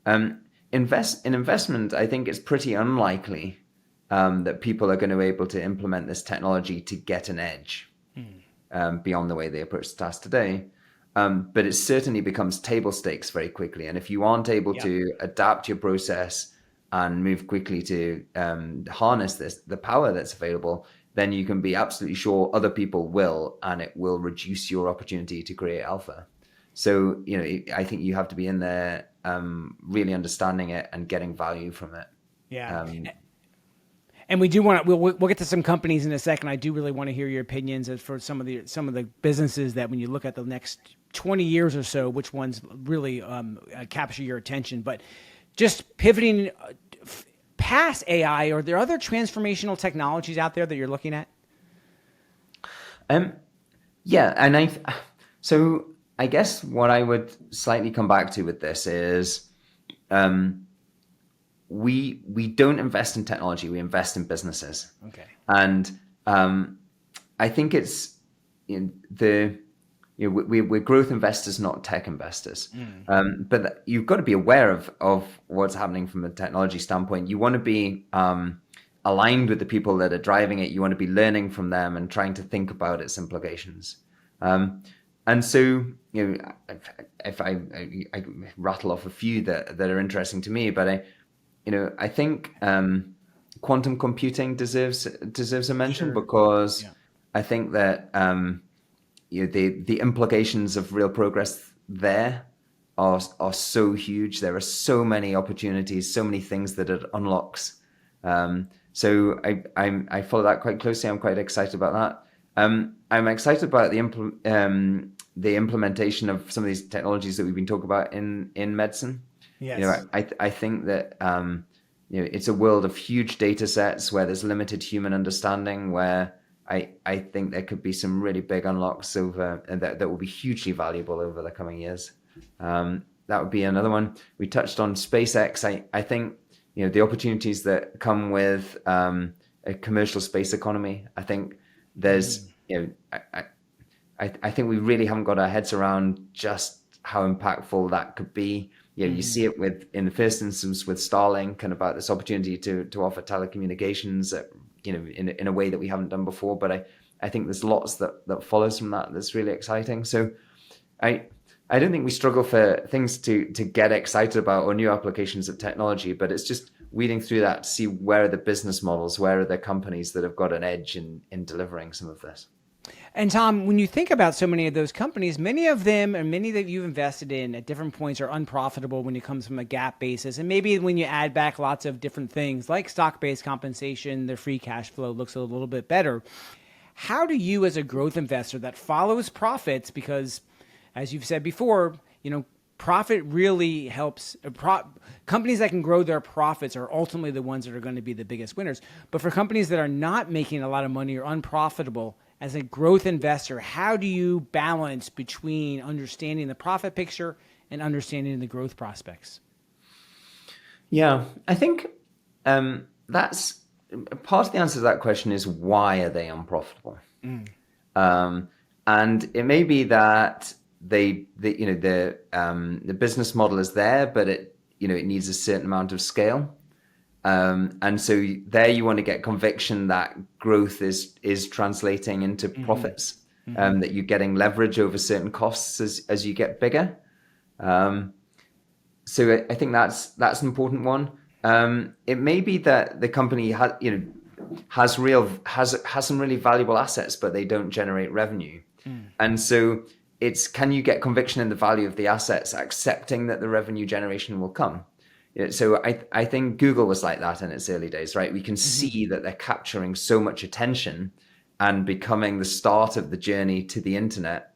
In investment, I think it's pretty unlikely that people are going to be able to implement this technology to get an edge beyond the way they approach the task today. But it certainly becomes table stakes very quickly. And if you aren't able to adapt your process and move quickly to harness the power that's available, then you can be absolutely sure other people will, and it will reduce your opportunity to create alpha. So, I think you have to be in there really understanding it and getting value from it. Yeah. And we do want to. We'll get to some companies in a second. I do really want to hear your opinions as for some of the businesses that when you look at the next 20 years or so, which ones really capture your attention. But just pivoting past AI, are there other transformational technologies out there that you're looking at? Yeah, and so I guess what I would slightly come back to with this is. We don't invest in technology. We invest in businesses. Okay. And I think it's we're growth investors, not tech investors. But you've got to be aware of what's happening from a technology standpoint. You want to be aligned with the people that are driving it. You want to be learning from them and trying to think about its implications. And so, if I rattle off a few that are interesting to me, but I think quantum computing deserves a mention. Sure. Because I think that the implications of real progress there are so huge. There are so many opportunities, so many things that it unlocks. So I follow that quite closely. I'm quite excited about that. I'm excited about the implementation of some of these technologies that we've been talking about in medicine. Yes. I think that it's a world of huge data sets where there's limited human understanding, where I think there could be some really big unlocks and that will be hugely valuable over the coming years. That would be another one. We touched on SpaceX. I think the opportunities that come with a commercial space economy. I think there's I think we really haven't got our heads around just how impactful that could be. You see it in the first instance with Starlink and about this opportunity to offer telecommunications, in a way that we haven't done before. But I think there's lots that follows from that that's really exciting. So I don't think we struggle for things to get excited about or new applications of technology, but it's just weeding through that to see where are the business models, where are the companies that have got an edge in delivering some of this. And Tom, when you think about so many of those companies, many of them and many that you've invested in at different points are unprofitable when it comes from a GAAP basis. And maybe when you add back lots of different things like stock-based compensation, their free cash flow looks a little bit better. How do you, as a growth investor that follows profits, because as you've said before, profit really helps. Companies that can grow their profits are ultimately the ones that are going to be the biggest winners. But for companies that are not making a lot of money or unprofitable, as a growth investor, how do you balance between understanding the profit picture and understanding the growth prospects? Yeah, I think that's part of the answer to that question is, why are they unprofitable? And it may be that the business model is there, but it needs a certain amount of scale. And so there you want to get conviction that growth is translating into profits, that you're getting leverage over certain costs as you get bigger. So I think that's an important one. It may be that the company has some really valuable assets, but they don't generate revenue. And so it's, can you get conviction in the value of the assets, accepting that the revenue generation will come? So I think Google was like that in its early days, right? We can see that they're capturing so much attention and becoming the start of the journey to the internet,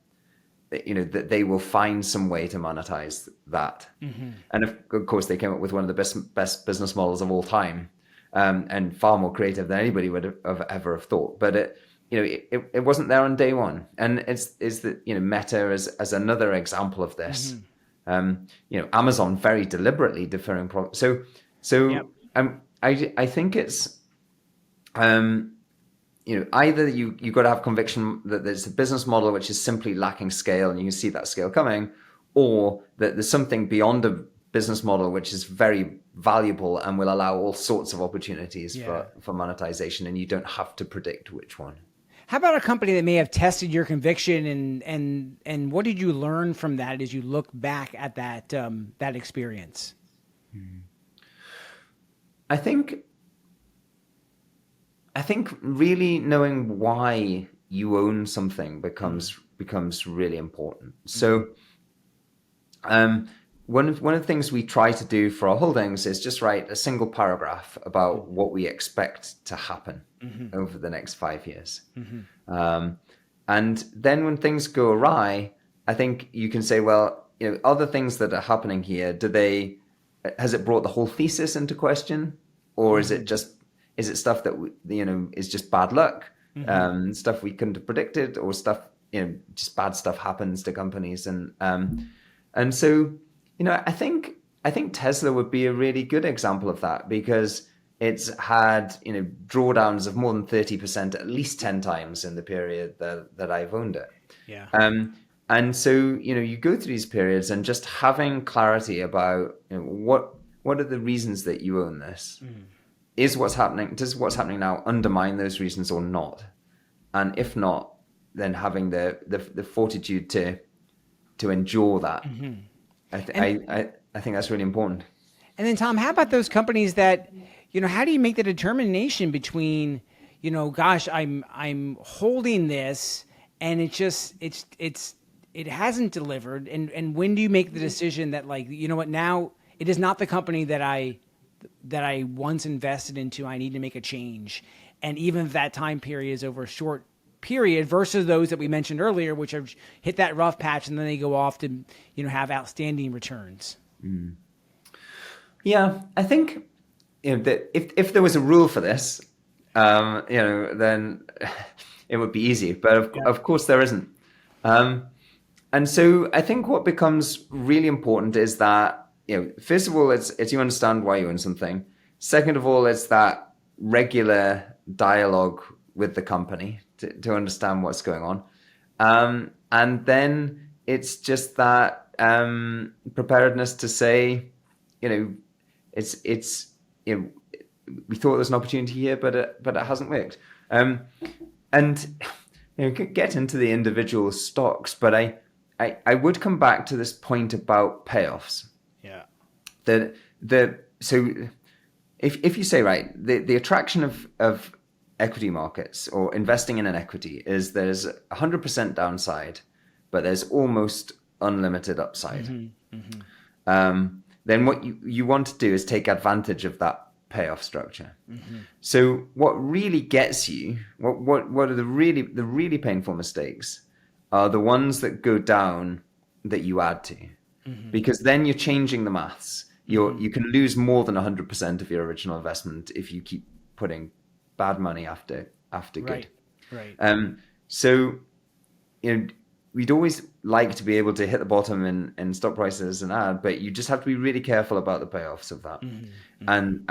that they will find some way to monetize that. And of course, they came up with one of the best business models of all time, and far more creative than anybody would have ever have thought. But it wasn't there on day one. And it's that, Meta as another example of this. Amazon very deliberately deferring profit. So I think it's either you got to have conviction that there's a business model which is simply lacking scale, and you can see that scale coming, or that there's something beyond a business model which is very valuable and will allow all sorts of opportunities for monetization, and you don't have to predict which one. How about a company that may have tested your conviction, and what did you learn from that as you look back at that experience? I think really knowing why you own something becomes really important. So one of the things we try to do for our holdings is just write a single paragraph about what we expect to happen over the next 5 years. And then when things go awry, I think you can say, well, other things that are happening here, has it brought the whole thesis into question? Or is it stuff that, is just bad luck, stuff we couldn't have predicted, or stuff, just bad stuff happens to companies. And so, I think Tesla would be a really good example of that, because it's had, drawdowns of more than 30% at least 10 times in the period that I've owned it. Yeah. And so, you go through these periods and just having clarity about, what are the reasons that you own this? Does what's happening now undermine those reasons or not? And if not, then having the fortitude to endure that. I think that's really important. And then, Tom, how about those companies that, how do you make the determination between, gosh, I'm holding this and it hasn't delivered, and when do you make the decision that, like, now it is not the company that I once invested into, I need to make a change. And even if that time period is over a short period versus those that we mentioned earlier, which have hit that rough patch and then they go off to, have outstanding returns. Yeah, I think, that if there was a rule for this, then it would be easy. But of course there isn't. And so I think what becomes really important is that, first of all, it's you understand why you own something. Second of all, it's that regular dialogue with the company to understand what's going on. And then it's just that preparedness to say, we thought there was an opportunity here, but it hasn't worked. And get into the individual stocks, but I would come back to this point about payoffs. Yeah. So if you say, right, the attraction of equity markets or investing in an equity is there's 100% downside, but there's almost unlimited upside. Then what you want to do is take advantage of that payoff structure. So what really gets you, what are the really painful mistakes are the ones that go down that you add to, because then you're changing the maths. You can lose more than 100% of your original investment if you keep putting bad money after good. Right. So, we'd always like to be able to hit the bottom in stock prices and add, but you just have to be really careful about the payoffs of that. And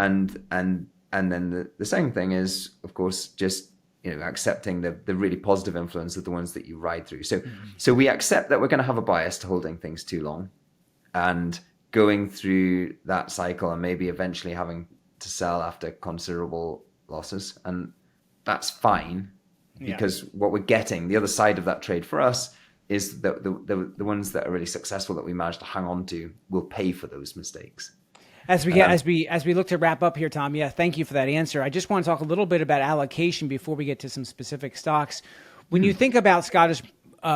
then the second thing is, of course, just accepting the really positive influence of the ones that you ride through. So we accept that we're going to have a bias to holding things too long, and going through that cycle and maybe eventually having to sell after considerable losses, and that's fine because what we're getting, the other side of that trade for us, is that the ones that are really successful that we manage to hang on to will pay for those mistakes. As we look to wrap up here, Tom, thank you for that answer. I just want to talk a little bit about allocation before we get to some specific stocks. When you think about Scottish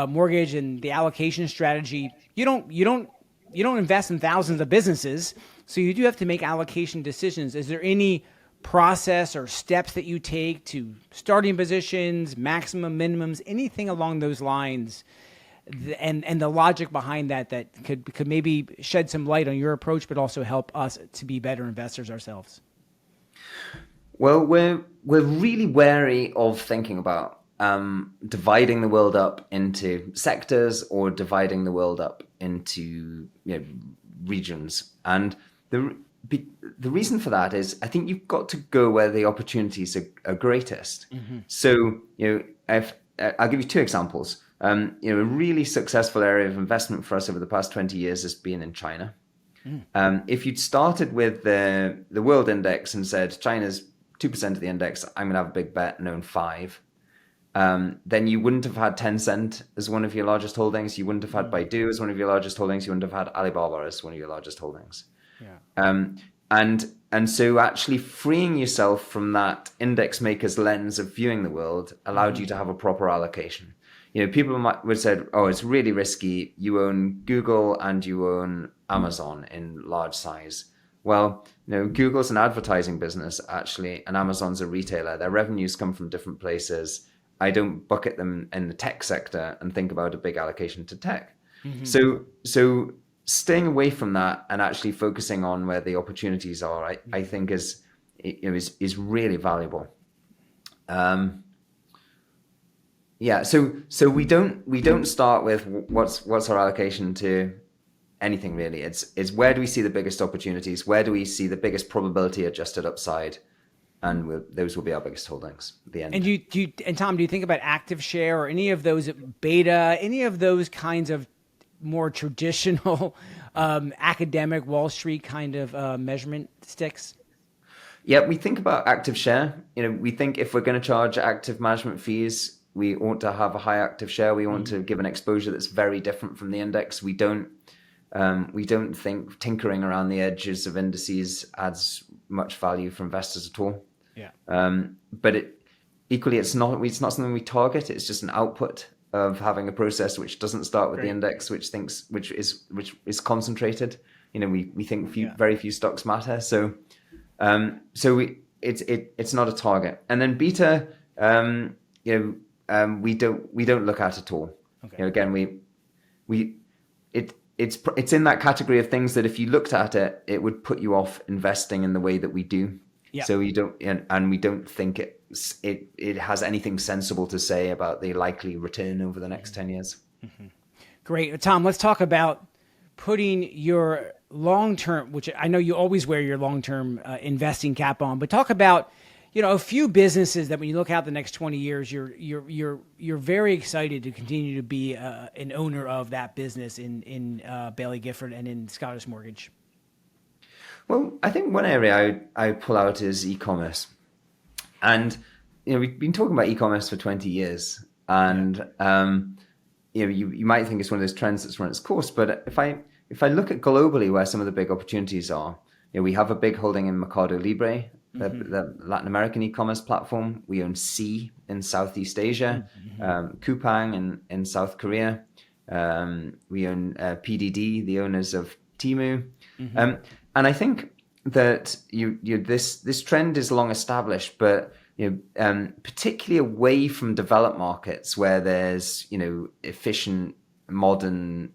mortgage and the allocation strategy, you don't invest in thousands of businesses, so you do have to make allocation decisions. Is there any process or steps that you take to starting positions, maximum, minimums, anything along those lines, and the logic behind that could maybe shed some light on your approach, but also help us to be better investors ourselves? Well, we're really wary of thinking about dividing the world up into sectors or dividing the world up into regions. And the reason for that is I think you've got to go where the opportunities are greatest. So, if I'll give you two examples. A really successful area of investment for us over the past 20 years has been in China. If you'd started with the world index and said China's 2% of the index, I'm going to have a big bet and own 5%, then you wouldn't have had Tencent as one of your largest holdings. You wouldn't have had Baidu as one of your largest holdings. You wouldn't have had Alibaba as one of your largest holdings. And so actually freeing yourself from that index maker's lens of viewing the world allowed you to have a proper allocation. People would have said, oh, it's really risky. You own Google and you own Amazon in large size. Well, Google's an advertising business, actually, and Amazon's a retailer. Their revenues come from different places. I don't bucket them in the tech sector and think about a big allocation to tech. So staying away from that and actually focusing on where the opportunities are, I think is really valuable. So we don't start with what's our allocation to anything really. It's where do we see the biggest opportunities? Where do we see the biggest probability adjusted upside? And those will be our biggest holdings at the end. And Tom, do you think about active share or any of those beta, any of those kinds of more traditional academic Wall Street kind of measurement sticks? Yeah, we think about active share. We think if we're going to charge active management fees, we ought to have a high active share. We want to give an exposure that's very different from the index. We don't think tinkering around the edges of indices adds much value for investors at all. But equally, it's not something we target. It's just an output of having a process which doesn't start with the index, which is concentrated. We think very few stocks matter. So it's not a target. And then beta, we don't look at all. Again, it's in that category of things that if you looked at it, it would put you off investing in the way that we do. So we don't, and we don't think it has anything sensible to say about the likely return over the next 10 years. Great. Tom, let's talk about putting your long-term, which I know you always wear your long-term investing cap on, but talk about, a few businesses that when you look out the next 20 years, you're very excited to continue to be an owner of that business in Baillie Gifford and in Scottish Mortgage. Well, I think one area I pull out is e-commerce. And, we've been talking about e-commerce for 20 years. And, you might think it's one of those trends that's run its course. But if I look at globally where some of the big opportunities are, we have a big holding in Mercado Libre, the Latin American e-commerce platform. We own C in Southeast Asia, Coupang in South Korea. We own PDD, the owners of Temu. And I think that this trend is long established, but particularly away from developed markets where there's efficient, modern,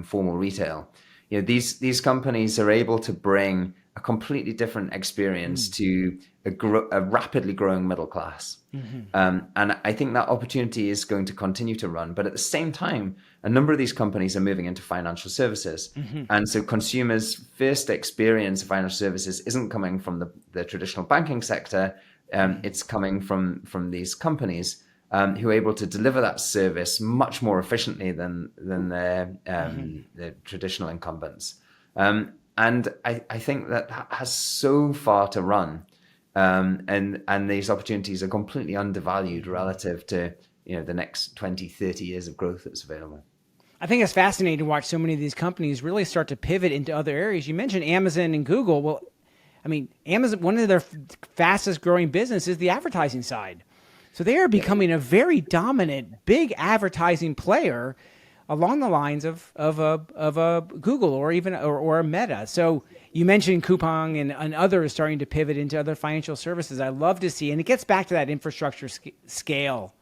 formal retail. These companies are able to bring a completely different experience to a rapidly growing middle class. And I think that opportunity is going to continue to run. But at the same time, a number of these companies are moving into financial services. And so consumers' first experience of financial services isn't coming from the traditional banking sector. It's coming from these companies who are able to deliver that service much more efficiently than their traditional incumbents. And I think that has so far to run. And these opportunities are completely undervalued relative to, the next 20, 30 years of growth that's available. I think it's fascinating to watch so many of these companies really start to pivot into other areas. You mentioned Amazon and Google. Well, I mean, Amazon, one of their fastest growing business is the advertising side. So they are becoming a very dominant, big advertising player along the lines of a Google or even or a Meta. So you mentioned Coupang and others starting to pivot into other financial services. I love to see, and it gets back to that infrastructure scale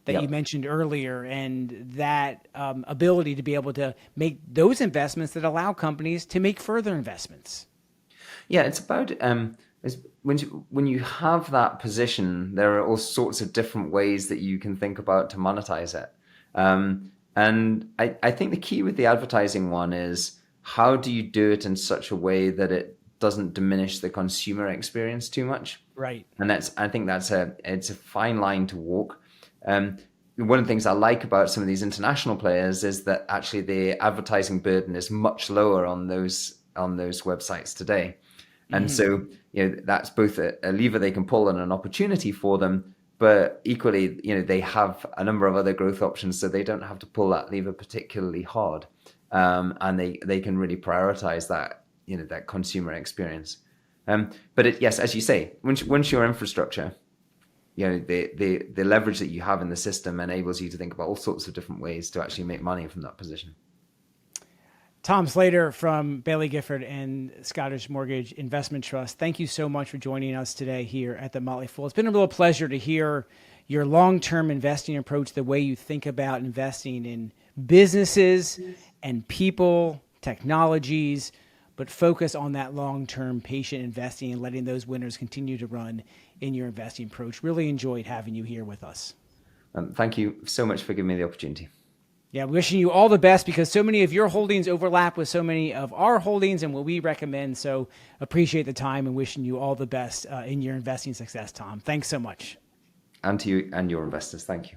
that you mentioned earlier, and that ability to be able to make those investments that allow companies to make further investments. Yeah, it's about when you have that position, there are all sorts of different ways that you can think about to monetize it. And I think the key with the advertising one is, how do you do it in such a way that it doesn't diminish the consumer experience too much? Right. And I think it's a fine line to walk. One of the things I like about some of these international players is that actually the advertising burden is much lower on those websites today. And so, that's both a lever they can pull and an opportunity for them, but equally, they have a number of other growth options, so they don't have to pull that lever particularly hard. And they can really prioritize that, that consumer experience. But yes, as you say, once your infrastructure, the leverage that you have in the system enables you to think about all sorts of different ways to actually make money from that position. Tom Slater from Baillie Gifford and Scottish Mortgage Investment Trust, thank you so much for joining us today here at the Motley Fool. It's been a real pleasure to hear your long-term investing approach, the way you think about investing in businesses and people, technologies, but focus on that long-term patient investing and letting those winners continue to run in your investing approach. Really enjoyed having you here with us. Thank you so much for giving me the opportunity. Yeah, wishing you all the best, because so many of your holdings overlap with so many of our holdings and what we recommend. So appreciate the time and wishing you all the best in your investing success, Tom. Thanks so much. And to you and your investors. Thank you.